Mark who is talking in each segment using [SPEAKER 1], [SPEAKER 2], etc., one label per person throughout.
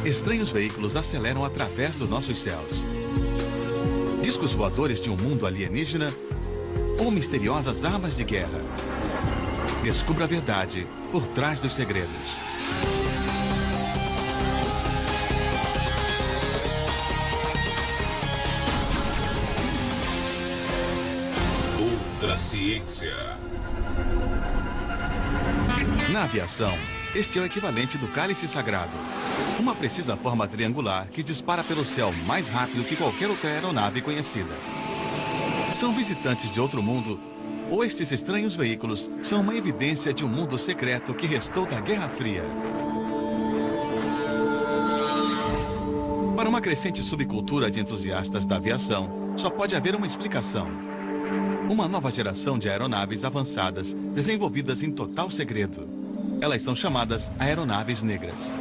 [SPEAKER 1] Estranhos veículos aceleram através dos nossos céus. Discos voadores de um mundo alienígena ou misteriosas armas de guerra. Descubra a verdade por trás dos segredos.
[SPEAKER 2] Ultra Ciência.
[SPEAKER 1] Na aviação, este é o equivalente do cálice sagrado. Uma precisa forma triangular que dispara pelo céu mais rápido que qualquer outra aeronave conhecida. São visitantes de outro mundo, ou estes estranhos veículos são uma evidência de um mundo secreto que restou da Guerra Fria. Para uma crescente subcultura de entusiastas da aviação, só pode haver uma explicação. Uma nova geração de aeronaves avançadas, desenvolvidas em total segredo. Elas são chamadas aeronaves negras.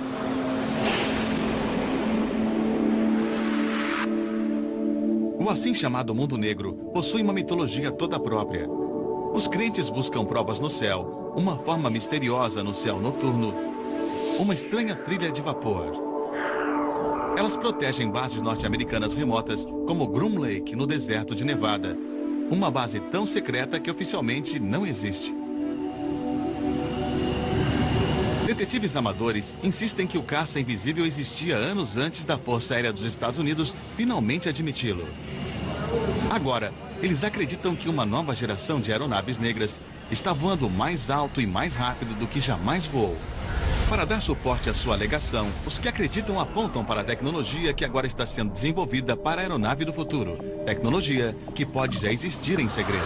[SPEAKER 1] O assim chamado mundo negro possui uma mitologia toda própria. Os crentes buscam provas no céu, uma forma misteriosa no céu noturno, uma estranha trilha de vapor. Elas protegem bases norte-americanas remotas, como Groom Lake, no deserto de Nevada, uma base tão secreta que oficialmente não existe. Detetives amadores insistem que o caça invisível existia anos antes da Força Aérea dos Estados Unidos finalmente admiti-lo. Agora, eles acreditam que uma nova geração de aeronaves negras está voando mais alto e mais rápido do que jamais voou. Para dar suporte à sua alegação, os que acreditam apontam para a tecnologia que agora está sendo desenvolvida para a aeronave do futuro. Tecnologia que pode já existir em segredo.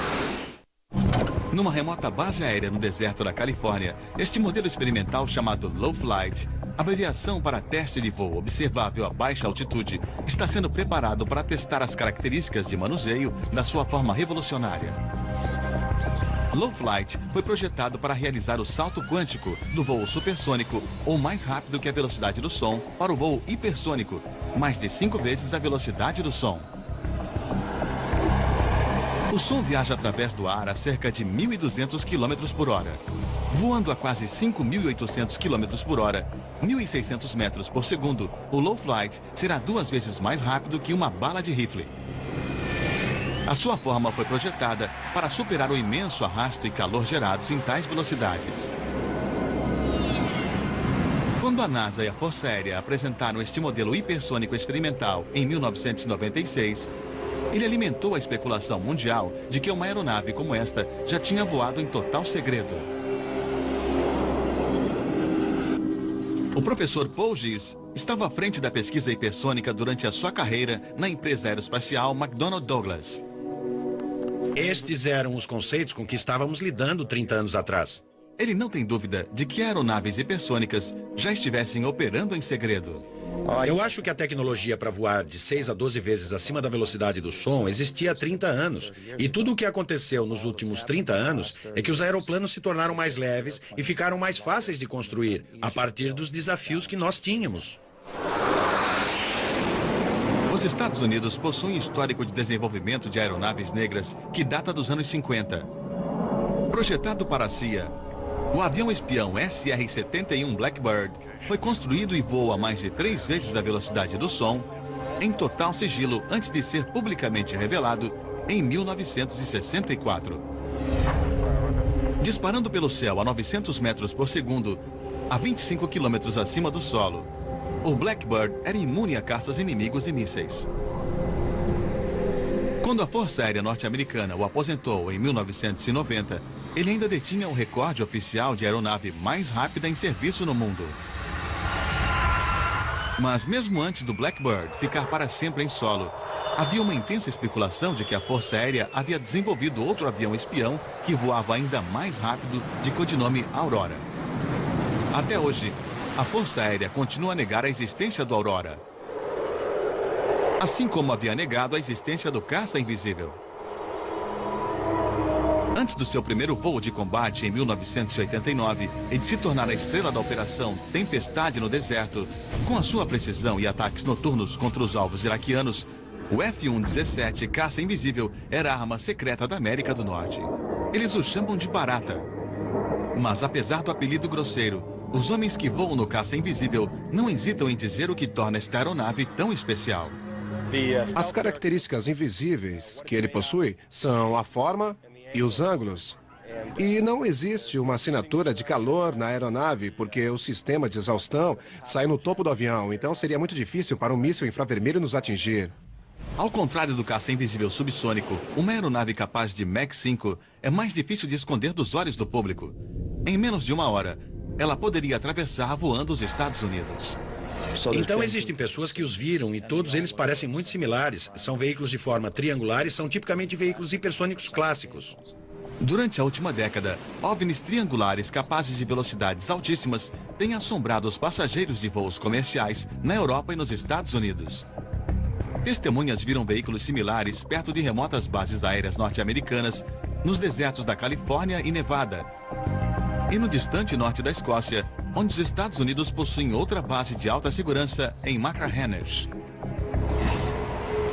[SPEAKER 1] Numa remota base aérea no deserto da Califórnia, este modelo experimental chamado Low Flight, abreviação para teste de voo observável a baixa altitude, está sendo preparado para testar as características de manuseio da sua forma revolucionária. Low Flight foi projetado para realizar o salto quântico do voo supersônico, ou mais rápido que a velocidade do som, para o voo hipersônico, mais de 5 vezes a velocidade do som. O som viaja através do ar a cerca de 1.200 km por hora. Voando a quase 5.800 km por hora, 1.600 metros por segundo, o Low Flight será 2 vezes mais rápido que uma bala de rifle. A sua forma foi projetada para superar o imenso arrasto e calor gerados em tais velocidades. Quando a NASA e a Força Aérea apresentaram este modelo hipersônico experimental em 1996, ele alimentou a especulação mundial de que uma aeronave como esta já tinha voado em total segredo. O professor Paul Gies estava à frente da pesquisa hipersônica durante a sua carreira na empresa aeroespacial McDonnell Douglas.
[SPEAKER 3] Estes eram os conceitos com que estávamos lidando 30 anos atrás.
[SPEAKER 1] Ele não tem dúvida de que aeronaves hipersônicas já estivessem operando em segredo.
[SPEAKER 3] Eu acho que a tecnologia para voar de 6 a 12 vezes acima da velocidade do som existia há 30 anos. E tudo o que aconteceu nos últimos 30 anos é que os aeroplanos se tornaram mais leves e ficaram mais fáceis de construir, a partir dos desafios que nós tínhamos.
[SPEAKER 1] Os Estados Unidos possuem histórico de desenvolvimento de aeronaves negras que data dos anos 50. Projetado para a CIA, o avião espião SR-71 Blackbird foi construído e voa a mais de 3 vezes a velocidade do som, em total sigilo antes de ser publicamente revelado em 1964. Disparando pelo céu a 900 metros por segundo, a 25 quilômetros acima do solo, o Blackbird era imune a caças inimigos e mísseis. Quando a Força Aérea Norte-Americana o aposentou em 1990, ele ainda detinha o recorde oficial de aeronave mais rápida em serviço no mundo. Mas mesmo antes do Blackbird ficar para sempre em solo, havia uma intensa especulação de que a Força Aérea havia desenvolvido outro avião espião que voava ainda mais rápido, de codinome Aurora. Até hoje, a Força Aérea continua a negar a existência do Aurora, assim como havia negado a existência do caça invisível. Antes do seu primeiro voo de combate em 1989 e de se tornar a estrela da operação Tempestade no deserto, com a sua precisão e ataques noturnos contra os alvos iraquianos, o F-117 caça invisível era a arma secreta da América do Norte. Eles o chamam de Barata. Mas apesar do apelido grosseiro, os homens que voam no caça invisível não hesitam em dizer o que torna esta aeronave tão especial.
[SPEAKER 4] As características invisíveis que ele possui são a forma e os ângulos. E não existe uma assinatura de calor na aeronave, porque o sistema de exaustão sai no topo do avião, então seria muito difícil para um míssil infravermelho nos atingir.
[SPEAKER 1] Ao contrário do caça invisível subsônico, uma aeronave capaz de Mach 5 é mais difícil de esconder dos olhos do público. Em menos de uma hora, ela poderia atravessar voando os Estados Unidos.
[SPEAKER 3] Então existem pessoas que os viram e todos eles parecem muito similares. São veículos de forma triangular e são tipicamente veículos hipersônicos clássicos.
[SPEAKER 1] Durante a última década, OVNIs triangulares capazes de velocidades altíssimas têm assombrado os passageiros de voos comerciais na Europa e nos Estados Unidos. Testemunhas viram veículos similares perto de remotas bases aéreas norte-americanas, nos desertos da Califórnia e Nevada, e no distante norte da Escócia, onde os Estados Unidos possuem outra base de alta segurança em Machrihanish.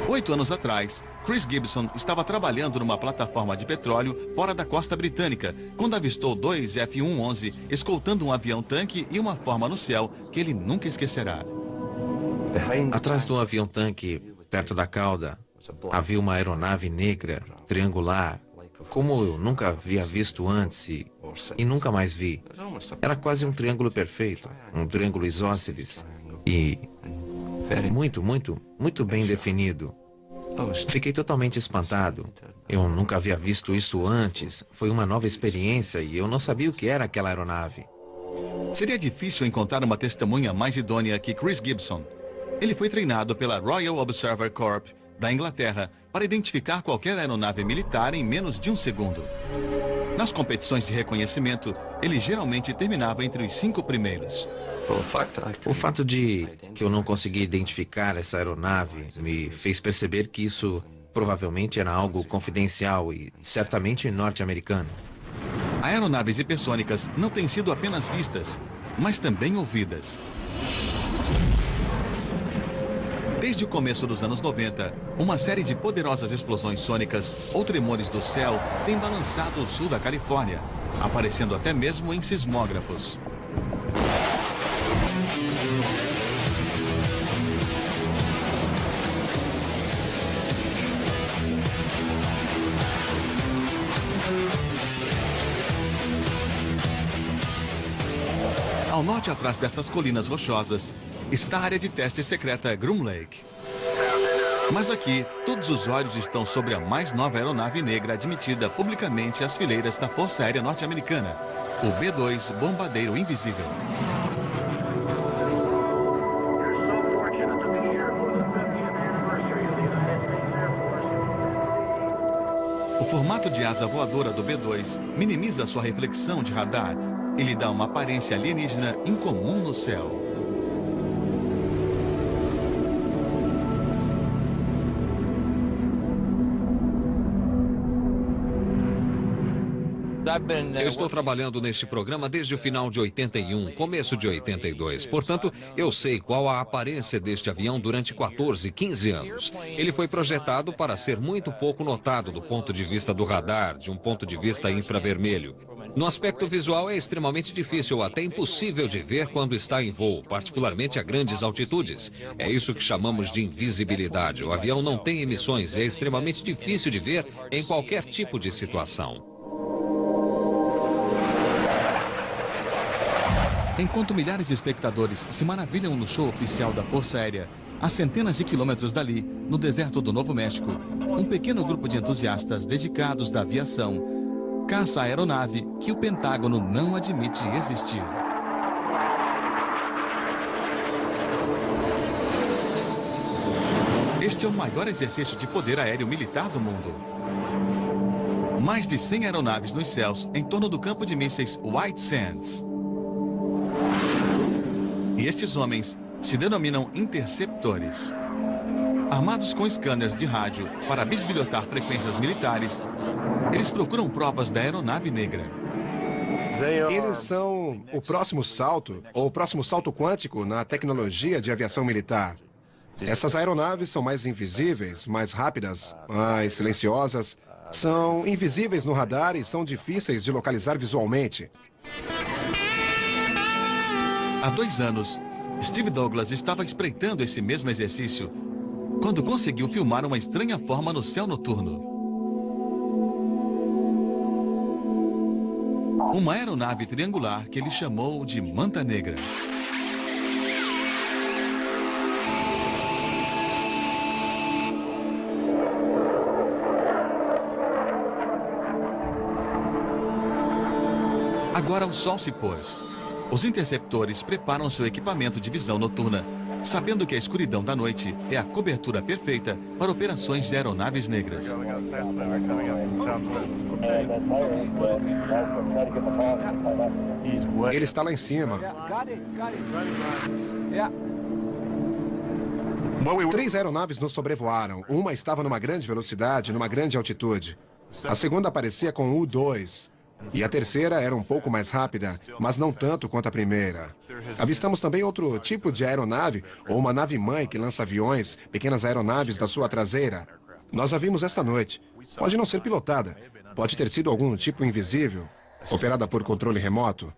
[SPEAKER 1] 8 anos atrás, Chris Gibson estava trabalhando numa plataforma de petróleo fora da costa britânica, quando avistou 2 F-111 escoltando um avião-tanque e uma forma no céu que ele nunca esquecerá.
[SPEAKER 5] Atrás do avião-tanque, perto da cauda, havia uma aeronave negra, triangular, como eu nunca havia visto antes e nunca mais vi. Era quase um triângulo perfeito, um triângulo isósceles e muito bem definido. Fiquei totalmente espantado. Eu nunca havia visto isso antes. Foi uma nova experiência e eu não sabia o que era aquela aeronave.
[SPEAKER 1] Seria difícil encontrar uma testemunha mais idônea que Chris Gibson. Ele foi treinado pela Royal Observer Corps da Inglaterra para identificar qualquer aeronave militar em menos de um segundo. Nas competições de reconhecimento, ele geralmente terminava entre os 5 primeiros.
[SPEAKER 5] O fato de que eu não consegui identificar essa aeronave me fez perceber que isso provavelmente era algo confidencial e certamente norte-americano.
[SPEAKER 1] Aeronaves hipersônicas não têm sido apenas vistas, mas também ouvidas. Desde o começo dos anos 90, uma série de poderosas explosões sônicas ou tremores do céu tem balançado o sul da Califórnia, aparecendo até mesmo em sismógrafos. Ao norte, atrás dessas colinas rochosas, está a área de teste secreta Groom Lake. Mas aqui, todos os olhos estão sobre a mais nova aeronave negra admitida publicamente às fileiras da Força Aérea Norte-Americana, o B-2 Bombardeiro Invisível. O formato de asa voadora do B-2 minimiza sua reflexão de radar e lhe dá uma aparência alienígena incomum no céu.
[SPEAKER 6] Eu estou trabalhando neste programa desde o final de 81, começo de 82. Portanto, eu sei qual a aparência deste avião durante 14, 15 anos. Ele foi projetado para ser muito pouco notado do ponto de vista do radar, de um ponto de vista infravermelho. No aspecto visual é extremamente difícil, até impossível de ver quando está em voo, particularmente a grandes altitudes. É isso que chamamos de invisibilidade. O avião não tem emissões e é extremamente difícil de ver em qualquer tipo de situação.
[SPEAKER 1] Enquanto milhares de espectadores se maravilham no show oficial da Força Aérea, a centenas de quilômetros dali, no deserto do Novo México, um pequeno grupo de entusiastas dedicados da aviação caça a aeronave que o Pentágono não admite existir. Este é o maior exercício de poder aéreo militar do mundo. Mais de 100 aeronaves nos céus em torno do campo de mísseis White Sands. E estes homens se denominam interceptores. Armados com scanners de rádio para bisbilhotar frequências militares, eles procuram provas da aeronave negra.
[SPEAKER 4] Eles são o próximo salto, ou o próximo salto quântico na tecnologia de aviação militar. Essas aeronaves são mais invisíveis, mais rápidas, mais silenciosas, são invisíveis no radar e são difíceis de localizar visualmente.
[SPEAKER 1] Há 2 anos, Steve Douglas estava espreitando esse mesmo exercício quando conseguiu filmar uma estranha forma no céu noturno. Uma aeronave triangular que ele chamou de Manta Negra. Agora o sol se pôs. Os interceptores preparam seu equipamento de visão noturna, sabendo que a escuridão da noite é a cobertura perfeita para operações de aeronaves negras.
[SPEAKER 4] Ele está lá em cima. 3 aeronaves nos sobrevoaram. Uma estava numa grande velocidade, numa grande altitude. A segunda aparecia com o U-2. E a terceira era um pouco mais rápida, mas não tanto quanto a primeira. Avistamos também outro tipo de aeronave, ou uma nave-mãe que lança aviões, pequenas aeronaves da sua traseira. Nós a vimos esta noite. Pode não ser pilotada. Pode ter sido algum tipo invisível, operada por controle remoto.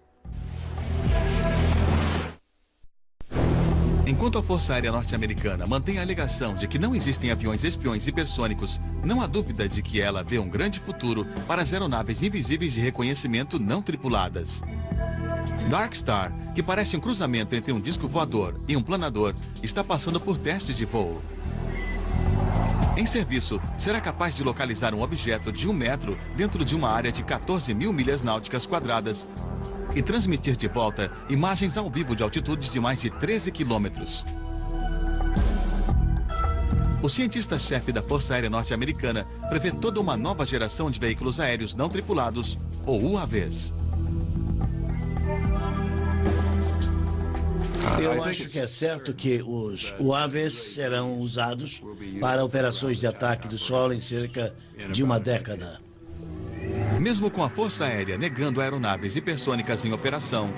[SPEAKER 1] Enquanto a Força Aérea Norte-Americana mantém a alegação de que não existem aviões espiões hipersônicos, não há dúvida de que ela vê um grande futuro para as aeronaves invisíveis de reconhecimento não tripuladas. Dark Star, que parece um cruzamento entre um disco voador e um planador, está passando por testes de voo. Em serviço, será capaz de localizar um objeto de 1 metro dentro de uma área de 14.000 milhas náuticas quadradas e transmitir de volta imagens ao vivo de altitudes de mais de 13 quilômetros. O cientista-chefe da Força Aérea Norte-Americana prevê toda uma nova geração de veículos aéreos não tripulados, ou UAVs.
[SPEAKER 7] Eu acho que é certo que os UAVs serão usados para operações de ataque do solo em cerca de uma década.
[SPEAKER 1] Mesmo com a Força Aérea negando aeronaves hipersônicas em operação,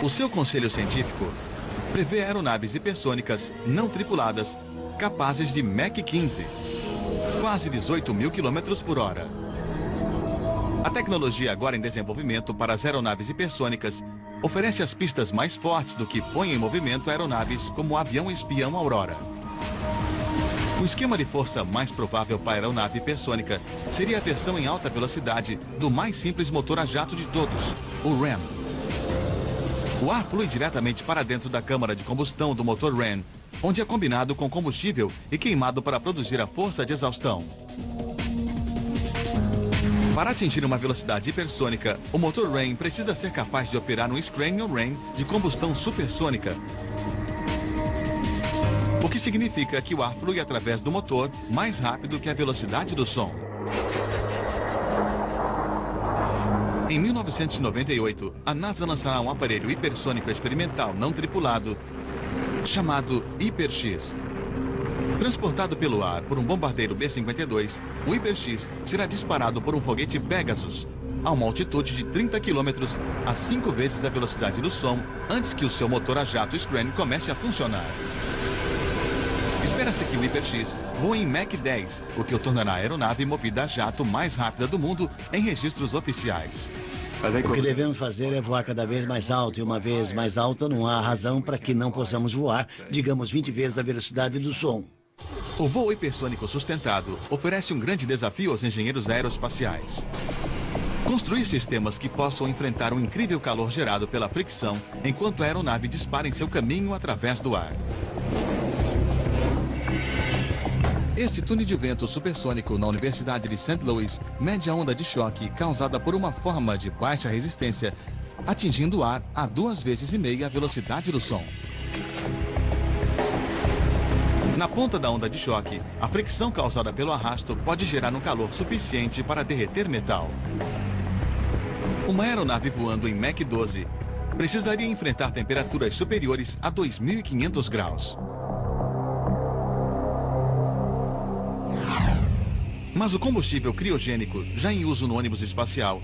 [SPEAKER 1] o seu conselho científico prevê aeronaves hipersônicas não tripuladas capazes de Mach 15, quase 18.000 km por hora. A tecnologia agora em desenvolvimento para as aeronaves hipersônicas oferece as pistas mais fortes do que põe em movimento aeronaves como o avião espião Aurora. O esquema de força mais provável para a aeronave hipersônica seria a versão em alta velocidade do mais simples motor a jato de todos, o RAM. O ar flui diretamente para dentro da câmara de combustão do motor RAM, onde é combinado com combustível e queimado para produzir a força de exaustão. Para atingir uma velocidade hipersônica, o motor RAM precisa ser capaz de operar um Scranial RAM de combustão supersônica, o que significa que o ar flui através do motor mais rápido que a velocidade do som. Em 1998, a NASA lançará um aparelho hipersônico experimental não tripulado chamado Hyper-X. Transportado pelo ar por um bombardeiro B-52, o Hyper-X será disparado por um foguete Pegasus a uma altitude de 30 km, a 5 vezes a velocidade do som, antes que o seu motor a jato Scran comece a funcionar. Espera-se que o Hyper-X voe em Mach 10, o que o tornará a aeronave movida a jato mais rápida do mundo em registros oficiais.
[SPEAKER 7] O que devemos fazer é voar cada vez mais alto, e uma vez mais alto não há razão para que não possamos voar, digamos, 20 vezes a velocidade do som.
[SPEAKER 1] O voo hipersônico sustentado oferece um grande desafio aos engenheiros aeroespaciais. Construir sistemas que possam enfrentar o incrível calor gerado pela fricção enquanto a aeronave dispara em seu caminho através do ar. Este túnel de vento supersônico na Universidade de St. Louis mede a onda de choque causada por uma forma de baixa resistência, atingindo o ar a 2,5 vezes a velocidade do som. Na ponta da onda de choque, a fricção causada pelo arrasto pode gerar um calor suficiente para derreter metal. Uma aeronave voando em Mach 12 precisaria enfrentar temperaturas superiores a 2.500 graus. Mas o combustível criogênico, já em uso no ônibus espacial,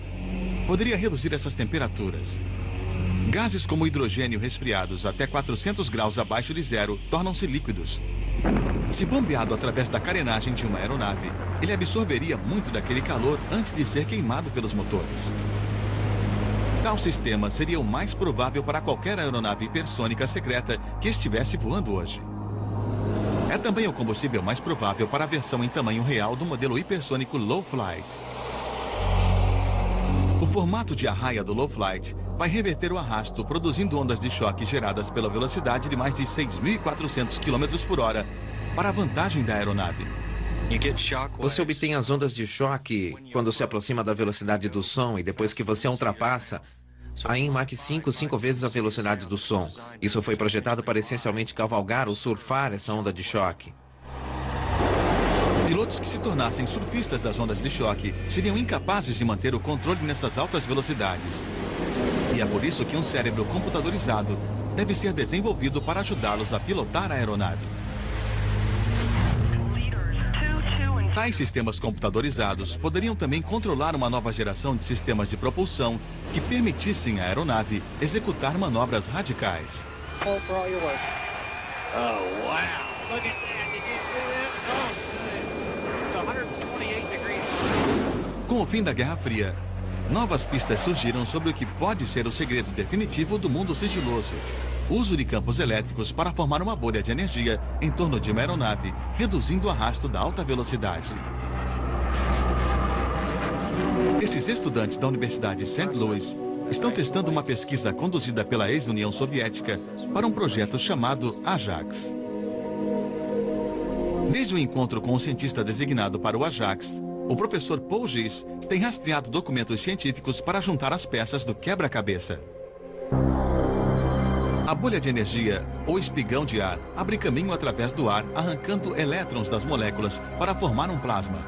[SPEAKER 1] poderia reduzir essas temperaturas. Gases como hidrogênio resfriados até 400 graus abaixo de zero tornam-se líquidos. Se bombeado através da carenagem de uma aeronave, ele absorveria muito daquele calor antes de ser queimado pelos motores. Tal sistema seria o mais provável para qualquer aeronave hipersônica secreta que estivesse voando hoje. É também o combustível mais provável para a versão em tamanho real do modelo hipersônico Low Flight. O formato de arraia do Low Flight vai reverter o arrasto, produzindo ondas de choque geradas pela velocidade de mais de 6.400 km por hora, para a vantagem da aeronave.
[SPEAKER 5] Você obtém as ondas de choque quando se aproxima da velocidade do som e depois que você a ultrapassa, aí em Mach 5, 5 vezes a velocidade do som. Isso foi projetado para essencialmente cavalgar ou surfar essa onda de choque.
[SPEAKER 1] Pilotos que se tornassem surfistas das ondas de choque seriam incapazes de manter o controle nessas altas velocidades. E é por isso que um cérebro computadorizado deve ser desenvolvido para ajudá-los a pilotar a aeronave. Tais sistemas computadorizados poderiam também controlar uma nova geração de sistemas de propulsão que permitissem à aeronave executar manobras radicais. Com o fim da Guerra Fria, novas pistas surgiram sobre o que pode ser o segredo definitivo do mundo sigiloso: o uso de campos elétricos para formar uma bolha de energia em torno de uma aeronave, reduzindo o arrasto da alta velocidade. Esses estudantes da Universidade de St. Louis estão testando uma pesquisa conduzida pela ex-União Soviética para um projeto chamado Ajax. Desde o encontro com o cientista designado para o Ajax, o professor Paul Gies tem rastreado documentos científicos para juntar as peças do quebra-cabeça. A bolha de energia, ou espigão de ar, abre caminho através do ar, arrancando elétrons das moléculas para formar um plasma.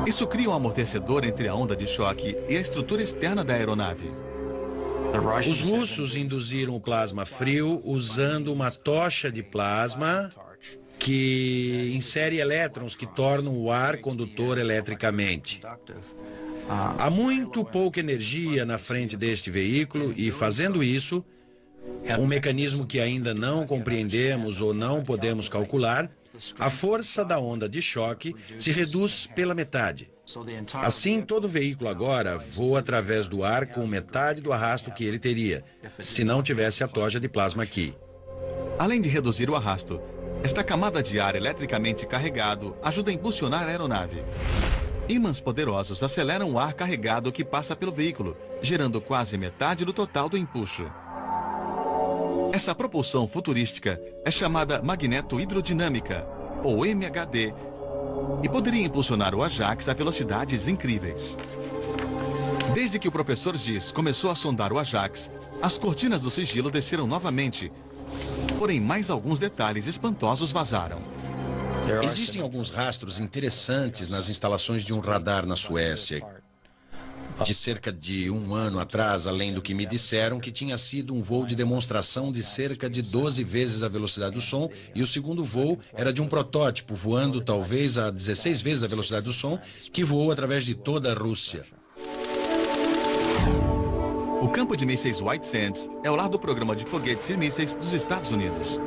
[SPEAKER 1] Isso cria um amortecedor entre a onda de choque e a estrutura externa da aeronave.
[SPEAKER 3] Os russos induziram o plasma frio usando uma tocha de plasma que insere elétrons que tornam o ar condutor eletricamente. Há muito pouca energia na frente deste veículo e, fazendo isso, um mecanismo que ainda não compreendemos ou não podemos calcular, a força da onda de choque se reduz pela metade. Assim, todo veículo agora voa através do ar com metade do arrasto que ele teria, se não tivesse a tocha de plasma aqui.
[SPEAKER 1] Além de reduzir o arrasto, esta camada de ar eletricamente carregado ajuda a impulsionar a aeronave. Ímãs poderosos aceleram o ar carregado que passa pelo veículo, gerando quase metade do total do empuxo. Essa propulsão futurística é chamada magnetohidrodinâmica, ou MHD, e poderia impulsionar o Ajax a velocidades incríveis. Desde que o professor Gies começou a sondar o Ajax, as cortinas do sigilo desceram novamente, porém mais alguns detalhes espantosos vazaram.
[SPEAKER 3] Existem alguns rastros interessantes nas instalações de um radar na Suécia, de cerca de 1 ano atrás, além do que me disseram que tinha sido um voo de demonstração de cerca de 12 vezes a velocidade do som, e o segundo voo era de um protótipo voando talvez a 16 vezes a velocidade do som, que voou através de toda a Rússia.
[SPEAKER 1] O campo de mísseis White Sands é o lar do programa de foguetes e mísseis dos Estados Unidos.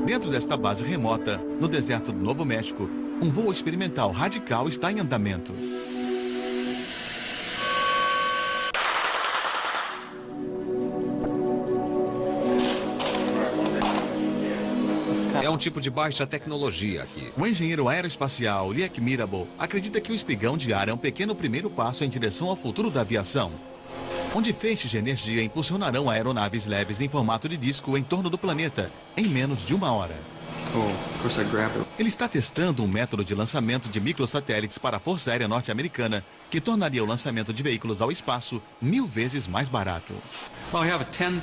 [SPEAKER 1] Dentro desta base remota, no deserto do Novo México, um voo experimental radical está em andamento.
[SPEAKER 6] É um tipo de baixa tecnologia aqui.
[SPEAKER 1] O engenheiro aeroespacial Liek Mirabel acredita que o espigão de ar é um pequeno primeiro passo em direção ao futuro da aviação, onde feixes de energia impulsionarão aeronaves leves em formato de disco em torno do planeta em menos de 1 hora. Ele está testando um método de lançamento de microsatélites para a Força Aérea Norte-Americana que tornaria o lançamento de veículos ao espaço 1000 vezes mais barato.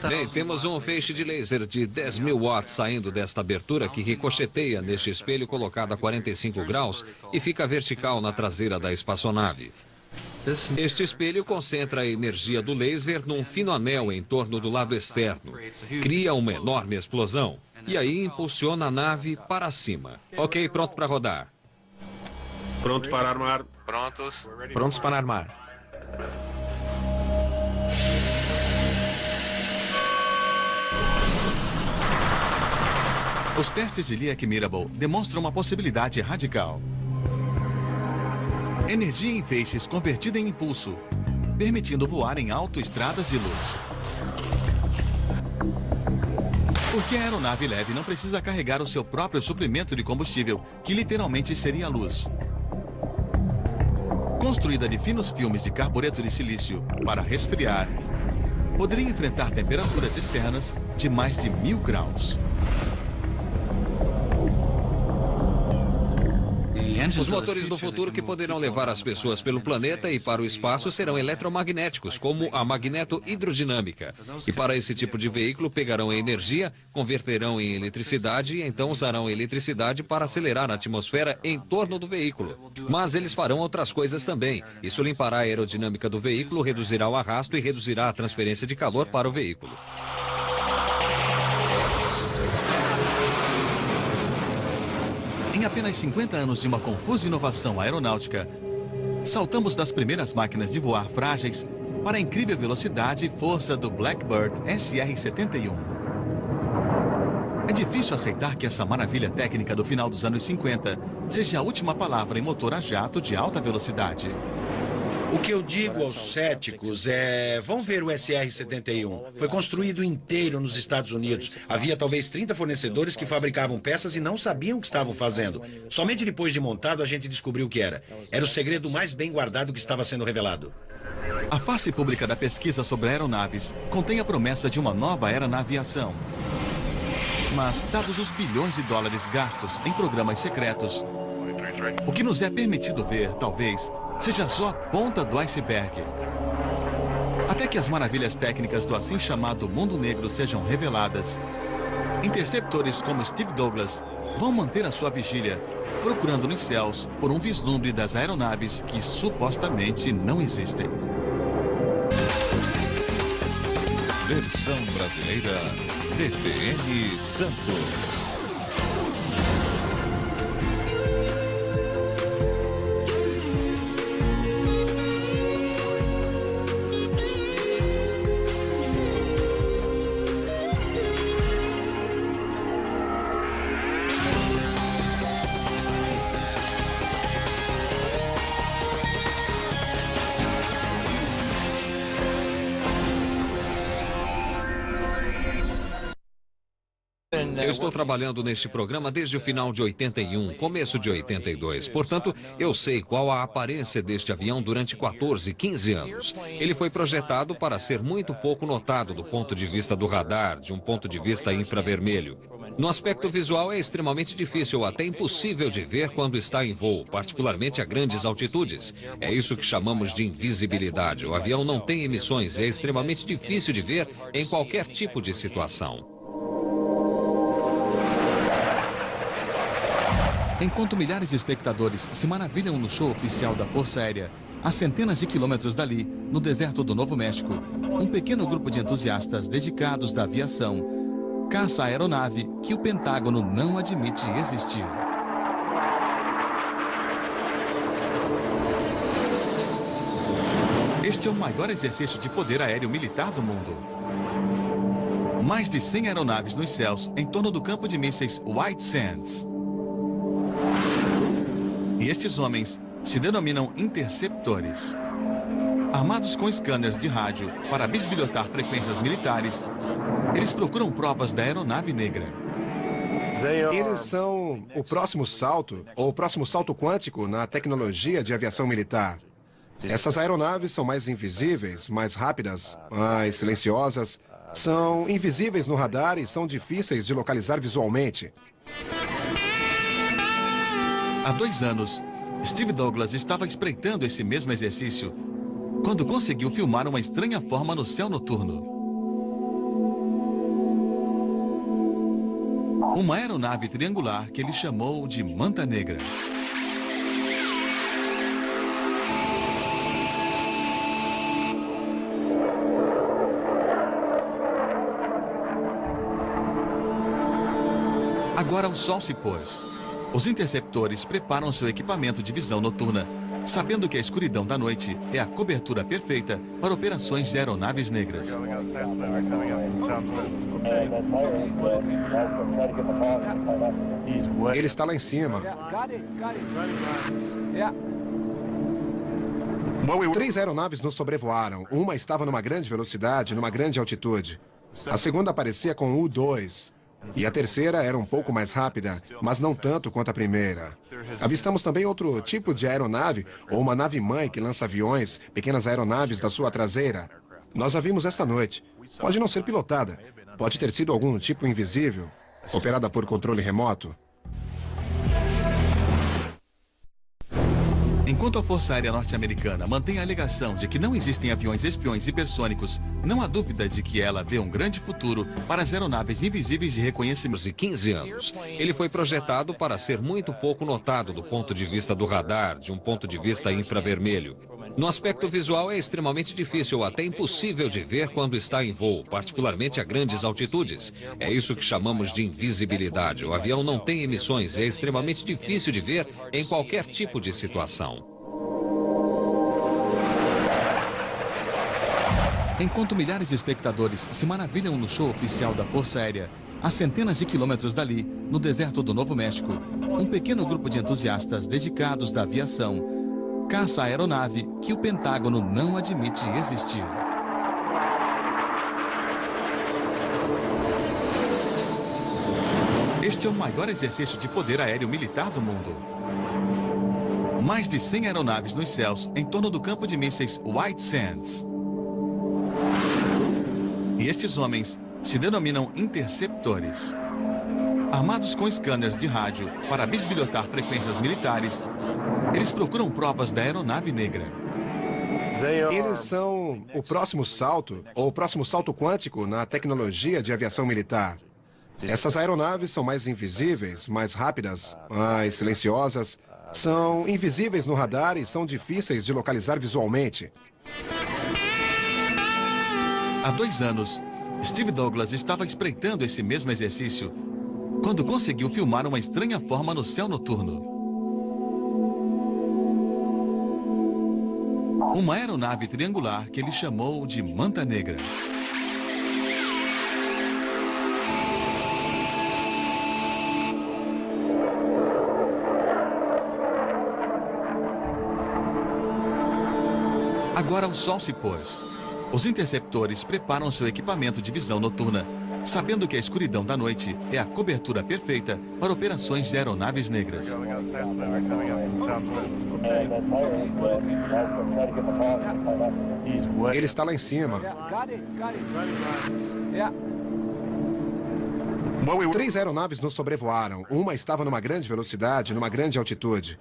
[SPEAKER 6] Bem, temos um feixe de laser de 10.000 watts saindo desta abertura que ricocheteia neste espelho colocado a 45 graus e fica vertical na traseira da espaçonave. Este espelho concentra a energia do laser num fino anel em torno do lado externo. Cria uma enorme explosão e aí impulsiona a nave para cima. Ok, pronto para rodar.
[SPEAKER 2] Pronto para armar.
[SPEAKER 5] Prontos para armar.
[SPEAKER 1] Os testes de Liek Mirabel demonstram uma possibilidade radical. Energia em feixes convertida em impulso permitindo voar em autoestradas de luz. Porque a aeronave leve não precisa carregar o seu próprio suprimento de combustível, que literalmente seria a luz. Construída de finos filmes de carbureto de silício para resfriar, poderia enfrentar temperaturas externas de mais de 1000 graus.
[SPEAKER 6] Os motores do futuro que poderão levar as pessoas pelo planeta e para o espaço serão eletromagnéticos, como a magneto-hidrodinâmica. E para esse tipo de veículo, pegarão a energia, converterão em eletricidade e então usarão a eletricidade para acelerar a atmosfera em torno do veículo. Mas eles farão outras coisas também. Isso limpará a aerodinâmica do veículo, reduzirá o arrasto e reduzirá a transferência de calor para o veículo.
[SPEAKER 1] Em apenas 50 anos de uma confusa inovação aeronáutica, saltamos das primeiras máquinas de voar frágeis para a incrível velocidade e força do Blackbird SR-71. É difícil aceitar que essa maravilha técnica do final dos anos 50 seja a última palavra em motor a jato de alta velocidade.
[SPEAKER 3] O que eu digo aos céticos é... Vão ver o SR-71. Foi construído inteiro nos Estados Unidos. Havia talvez 30 fornecedores que fabricavam peças e não sabiam o que estavam fazendo. Somente depois de montado a gente descobriu o que era. Era o segredo mais bem guardado que estava sendo revelado.
[SPEAKER 1] A face pública da pesquisa sobre aeronaves contém a promessa de uma nova era na aviação. Mas, dados os bilhões de dólares gastos em programas secretos, o que nos é permitido ver, talvez, seja só a ponta do iceberg. Até que as maravilhas técnicas do assim chamado mundo negro sejam reveladas, interceptores como Steve Douglas vão manter a sua vigília, procurando nos céus por um vislumbre das aeronaves que supostamente não existem.
[SPEAKER 8] Versão brasileira, DPM Santos.
[SPEAKER 6] Eu estou trabalhando neste programa desde o final de 81, começo de 82. Portanto, eu sei qual a aparência deste avião durante 14, 15 anos. Ele foi projetado para ser muito pouco notado do ponto de vista do radar, de um ponto de vista infravermelho. No aspecto visual é extremamente difícil ou até impossível de ver quando está em voo, particularmente a grandes altitudes. É isso que chamamos de invisibilidade. O avião não tem emissões e é extremamente difícil de ver em qualquer tipo de situação.
[SPEAKER 1] Enquanto milhares de espectadores se maravilham no show oficial da Força Aérea, a centenas de quilômetros dali, no deserto do Novo México, um pequeno grupo de entusiastas dedicados da aviação caça a aeronave que o Pentágono não admite existir. Este é o maior exercício de poder aéreo militar do mundo. Mais de 100 aeronaves nos céus em torno do campo de mísseis White Sands. E estes homens se denominam interceptores. Armados com scanners de rádio para bisbilhotar frequências militares, eles procuram provas da aeronave negra.
[SPEAKER 4] Eles são o próximo salto, ou o próximo salto quântico na tecnologia de aviação militar. Essas aeronaves são mais invisíveis, mais rápidas, mais silenciosas, são invisíveis no radar e são difíceis de localizar visualmente.
[SPEAKER 1] Há 2 anos, Steve Douglas estava espreitando esse mesmo exercício quando conseguiu filmar uma estranha forma no céu noturno. Uma aeronave triangular que ele chamou de Manta Negra. Agora o sol se pôs. Os interceptores preparam seu equipamento de visão noturna, sabendo que a escuridão da noite é a cobertura perfeita para operações de aeronaves negras.
[SPEAKER 4] Ele está lá em cima. 3 aeronaves nos sobrevoaram. Uma estava numa grande velocidade, numa grande altitude. A segunda parecia com o U-2. E a terceira era um pouco mais rápida, mas não tanto quanto a primeira. Avistamos também outro tipo de aeronave, ou uma nave-mãe que lança aviões, pequenas aeronaves da sua traseira. Nós a vimos esta noite. Pode não ser pilotada. Pode ter sido algum tipo invisível, operada por controle remoto.
[SPEAKER 1] Enquanto a Força Aérea Norte-Americana mantém a alegação de que não existem aviões espiões hipersônicos, não há dúvida de que ela vê um grande futuro para as aeronaves invisíveis de reconhecimento.
[SPEAKER 6] De 15 anos. Ele foi projetado para ser muito pouco notado do ponto de vista do radar, de um ponto de vista infravermelho. No aspecto visual é extremamente difícil ou até impossível de ver quando está em voo, particularmente a grandes altitudes. É isso que chamamos de invisibilidade. O avião não tem emissões e é extremamente difícil de ver em qualquer tipo de situação.
[SPEAKER 1] Enquanto milhares de espectadores se maravilham no show oficial da Força Aérea, a centenas de quilômetros dali, no deserto do Novo México, um pequeno grupo de entusiastas dedicados da aviação caça a aeronave que o Pentágono não admite existir. Este é o maior exercício de poder aéreo militar do mundo. Mais de 100 aeronaves nos céus em torno do campo de mísseis White Sands. E estes homens se denominam interceptores. Armados com scanners de rádio para bisbilhotar frequências militares, eles procuram provas da aeronave negra.
[SPEAKER 4] Eles são o próximo salto, ou o próximo salto quântico na tecnologia de aviação militar. Essas aeronaves são mais invisíveis, mais rápidas, mais silenciosas. São invisíveis no radar e são difíceis de localizar visualmente.
[SPEAKER 1] Há 2 anos, Steve Douglas estava espreitando esse mesmo exercício quando conseguiu filmar uma estranha forma no céu noturno. Uma aeronave triangular que ele chamou de Manta Negra. Agora o sol se pôs. Os interceptores preparam seu equipamento de visão noturna, sabendo que a escuridão da noite é a cobertura perfeita para operações de aeronaves negras.
[SPEAKER 4] Ele está lá em cima. 3 aeronaves nos sobrevoaram. Uma estava numa grande velocidade, numa grande altitude.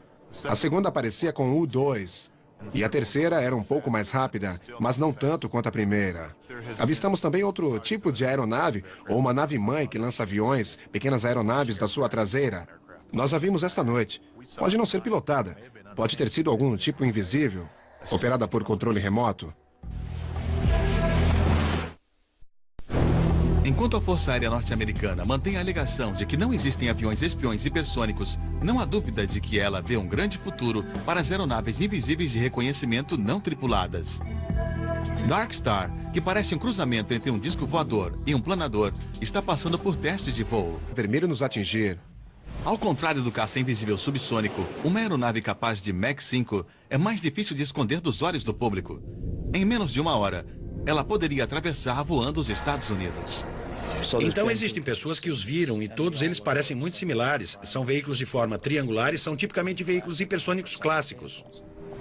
[SPEAKER 4] A segunda parecia com o U-2. E a terceira era um pouco mais rápida, mas não tanto quanto a primeira. Avistamos também outro tipo de aeronave, ou uma nave-mãe que lança aviões, pequenas aeronaves da sua traseira. Nós a vimos esta noite. Pode não ser pilotada. Pode ter sido algum tipo invisível, operada por controle remoto.
[SPEAKER 1] Enquanto a Força Aérea Norte-Americana mantém a alegação de que não existem aviões espiões hipersônicos, não há dúvida de que ela vê um grande futuro para as aeronaves invisíveis de reconhecimento não tripuladas. Dark Star, que parece um cruzamento entre um disco voador e um planador, está passando por testes de voo.
[SPEAKER 4] Vermelho nos atingir.
[SPEAKER 1] Ao contrário do caça invisível subsônico, uma aeronave capaz de Mach 5 é mais difícil de esconder dos olhos do público. Em menos de 1 hora, ela poderia atravessar voando os Estados Unidos.
[SPEAKER 3] Então existem pessoas que os viram e todos eles parecem muito similares. São veículos de forma triangular e são tipicamente veículos hipersônicos clássicos.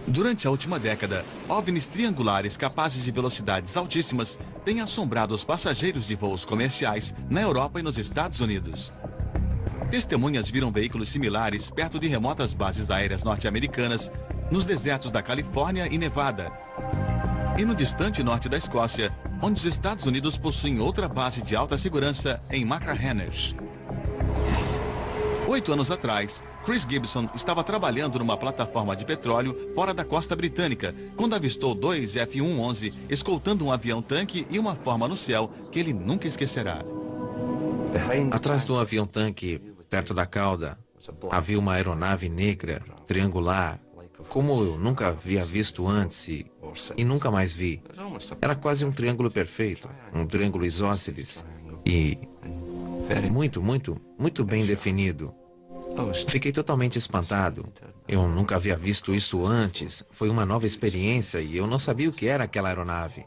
[SPEAKER 1] Durante a última década, OVNIs triangulares capazes de velocidades altíssimas têm assombrado os passageiros de voos comerciais na Europa e nos Estados Unidos. Testemunhas viram veículos similares perto de remotas bases aéreas norte-americanas, nos desertos da Califórnia e Nevada, e no distante norte da Escócia, onde os Estados Unidos possuem outra base de alta segurança em Machrihanish. 8 anos atrás, Chris Gibson estava trabalhando numa plataforma de petróleo fora da costa britânica, quando avistou 2 F-111 escoltando um avião-tanque e uma forma no céu que ele nunca esquecerá.
[SPEAKER 5] Atrás do avião-tanque, perto da cauda, havia uma aeronave negra, triangular, como eu nunca havia visto antes e nunca mais vi. Era quase um triângulo perfeito, um triângulo isósceles e muito bem definido. Fiquei totalmente espantado. Eu nunca havia visto isso antes. Foi uma nova experiência e eu não sabia o que era aquela aeronave.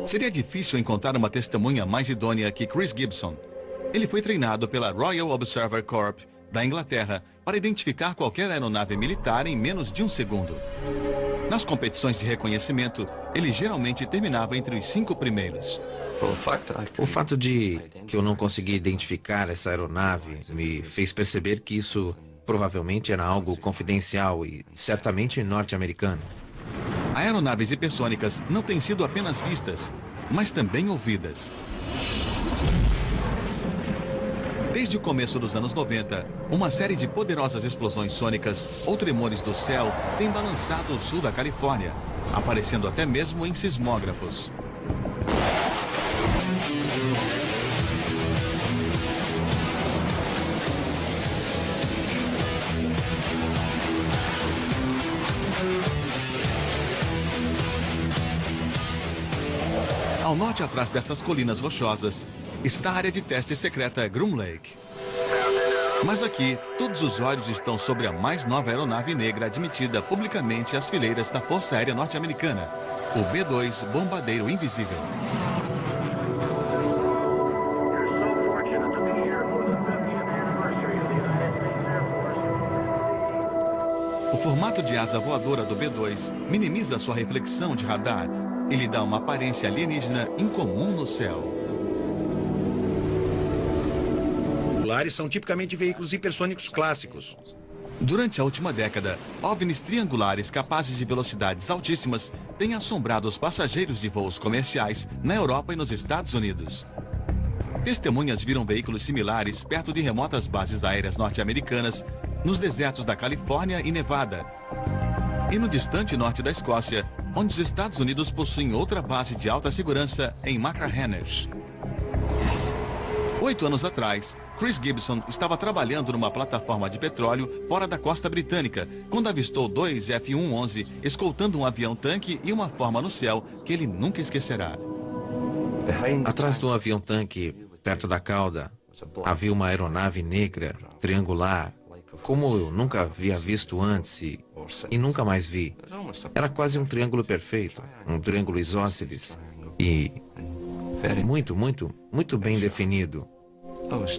[SPEAKER 1] Seria difícil encontrar uma testemunha mais idônea que Chris Gibson. Ele foi treinado pela Royal Observer Corps da Inglaterra para identificar qualquer aeronave militar em menos de um segundo. Nas competições de reconhecimento, ele geralmente terminava entre os 5 primeiros.
[SPEAKER 5] O fato de que eu não consegui identificar essa aeronave me fez perceber que isso provavelmente era algo confidencial e certamente norte-americano.
[SPEAKER 1] Aeronaves hipersônicas não têm sido apenas vistas, mas também ouvidas. Desde o começo dos anos 90, uma série de poderosas explosões sônicas ou tremores do céu tem balançado o sul da Califórnia, aparecendo até mesmo em sismógrafos. Ao norte, atrás destas colinas rochosas, está a área de teste secreta Groom Lake. Mas aqui, todos os olhos estão sobre a mais nova aeronave negra admitida publicamente às fileiras da Força Aérea Norte-Americana, o B-2 Bombardeiro Invisível. O formato de asa voadora do B-2 minimiza sua reflexão de radar e lhe dá uma aparência alienígena incomum no céu.
[SPEAKER 3] São tipicamente veículos hipersônicos clássicos.
[SPEAKER 1] Durante a última década, OVNIs triangulares capazes de velocidades altíssimas têm assombrado os passageiros de voos comerciais na Europa e nos Estados Unidos. Testemunhas viram veículos similares perto de remotas bases aéreas norte-americanas, nos desertos da Califórnia e Nevada, e no distante norte da Escócia, onde os Estados Unidos possuem outra base de alta segurança em Machrihanish. 8 anos atrás, Chris Gibson estava trabalhando numa plataforma de petróleo fora da costa britânica, quando avistou 2 F-111 escoltando um avião-tanque e uma forma no céu que ele nunca esquecerá.
[SPEAKER 5] Atrás do avião-tanque, perto da cauda, havia uma aeronave negra, triangular, como eu nunca havia visto antes e nunca mais vi. Era quase um triângulo perfeito, um triângulo isósceles e muito bem definido.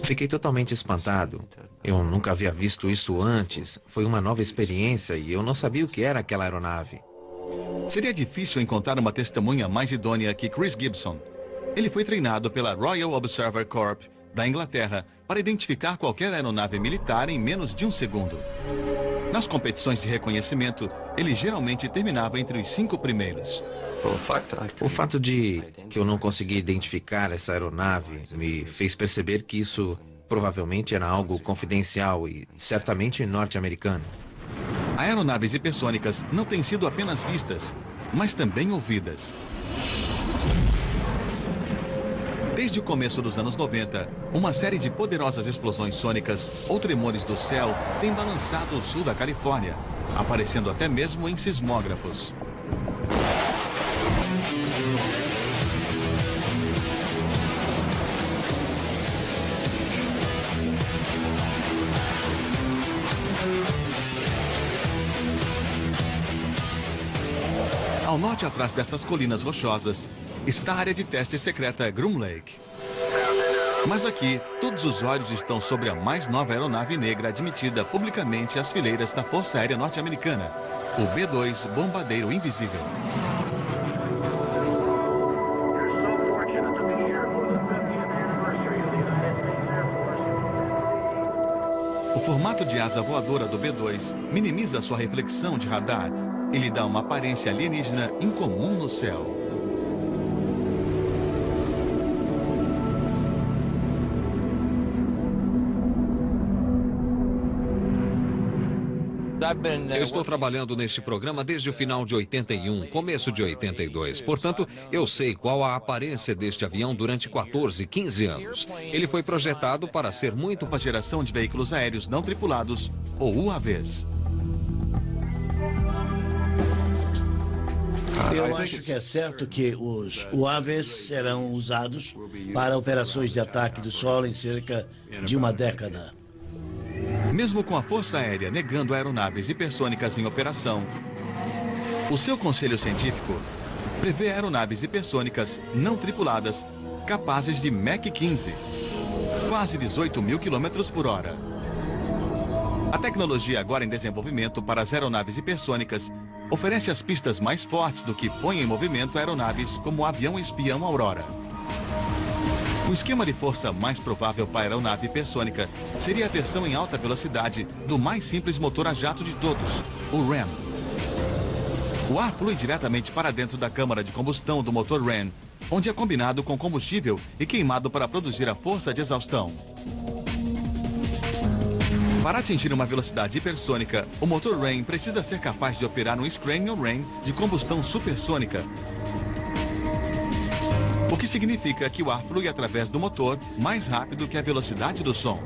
[SPEAKER 5] Fiquei totalmente espantado. Eu nunca havia visto isso antes. Foi uma nova experiência e eu não sabia o que era aquela aeronave.
[SPEAKER 1] Seria difícil encontrar uma testemunha mais idônea que Chris Gibson. Ele foi treinado pela Royal Observer Corps da Inglaterra para identificar qualquer aeronave militar em menos de um segundo. Nas competições de reconhecimento, ele geralmente terminava entre os 5 primeiros.
[SPEAKER 5] O fato de que eu não consegui identificar essa aeronave me fez perceber que isso provavelmente era algo confidencial e certamente norte-americano.
[SPEAKER 1] Aeronaves hipersônicas não têm sido apenas vistas, mas também ouvidas. Desde o começo dos anos 90, uma série de poderosas explosões sônicas ou tremores do céu tem balançado o sul da Califórnia, aparecendo até mesmo em sismógrafos. Ao norte, atrás destas colinas rochosas, está a área de teste secreta Groom Lake. Mas aqui, todos os olhos estão sobre a mais nova aeronave negra admitida publicamente às fileiras da Força Aérea Norte-Americana, o B-2 Bombardeiro Invisível. O formato de asa voadora do B-2 minimiza sua reflexão de radar e lhe dá uma aparência alienígena incomum no céu.
[SPEAKER 6] Eu estou trabalhando neste programa desde o final de 81, começo de 82. Portanto, eu sei qual a aparência deste avião durante 14, 15 anos. Ele foi projetado para ser muito
[SPEAKER 1] Uma geração de veículos aéreos não tripulados, ou UAVs.
[SPEAKER 7] Eu acho que é certo que os UAVs serão usados para operações de ataque do solo em cerca de uma década.
[SPEAKER 1] Mesmo com a Força Aérea negando aeronaves hipersônicas em operação, o seu conselho científico prevê aeronaves hipersônicas não tripuladas capazes de Mach 15, quase 18 mil quilômetros por hora. A tecnologia agora em desenvolvimento para as aeronaves hipersônicas oferece as pistas mais fortes do que põe em movimento aeronaves como o avião espião Aurora. O esquema de força mais provável para a aeronave hipersônica seria a versão em alta velocidade do mais simples motor a jato de todos, o RAM. O ar flui diretamente para dentro da câmara de combustão do motor RAM, onde é combinado com combustível e queimado para produzir a força de exaustão. Para atingir uma velocidade hipersônica, o motor RAM precisa ser capaz de operar um Scranial RAM de combustão supersônica, o que significa que o ar flui através do motor mais rápido que a velocidade do som.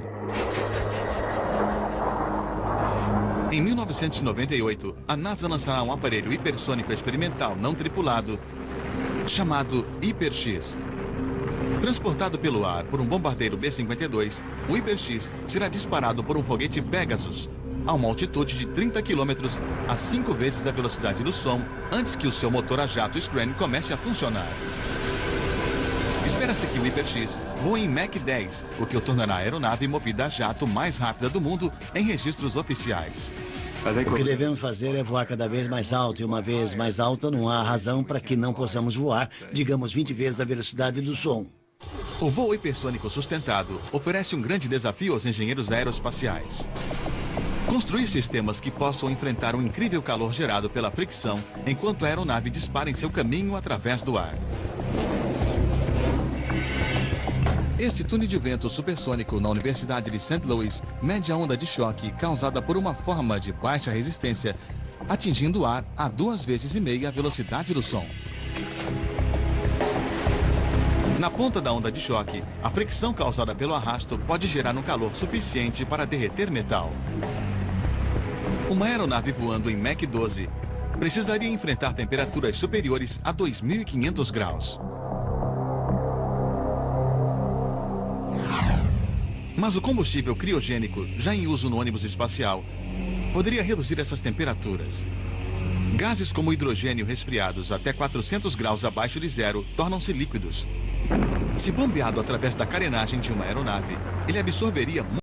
[SPEAKER 1] Em 1998, a NASA lançará um aparelho hipersônico experimental não tripulado chamado Hyper-X. Transportado pelo ar por um bombardeiro B-52, o Hyper-X será disparado por um foguete Pegasus a uma altitude de 30 km, a 5 vezes a velocidade do som, antes que o seu motor a jato Scran comece a funcionar. Espera-se que o Hyper-X voe em Mach 10, o que o tornará a aeronave movida a jato mais rápida do mundo em registros oficiais.
[SPEAKER 7] O que devemos fazer é voar cada vez mais alto, e uma vez mais alto não há razão para que não possamos voar, digamos 20 vezes a velocidade do som.
[SPEAKER 1] O voo hipersônico sustentado oferece um grande desafio aos engenheiros aeroespaciais. Construir sistemas que possam enfrentar o incrível calor gerado pela fricção enquanto a aeronave dispara em seu caminho através do ar. Este túnel de vento supersônico na Universidade de St. Louis mede a onda de choque causada por uma forma de baixa resistência, atingindo o ar a 2,5 vezes a velocidade do som. Na ponta da onda de choque, a fricção causada pelo arrasto pode gerar um calor suficiente para derreter metal. Uma aeronave voando em Mach 12 precisaria enfrentar temperaturas superiores a 2.500 graus. Mas o combustível criogênico, já em uso no ônibus espacial, poderia reduzir essas temperaturas. Gases como hidrogênio resfriados até 400 graus abaixo de zero tornam-se líquidos. Se bombeado através da carenagem de uma aeronave, ele absorveria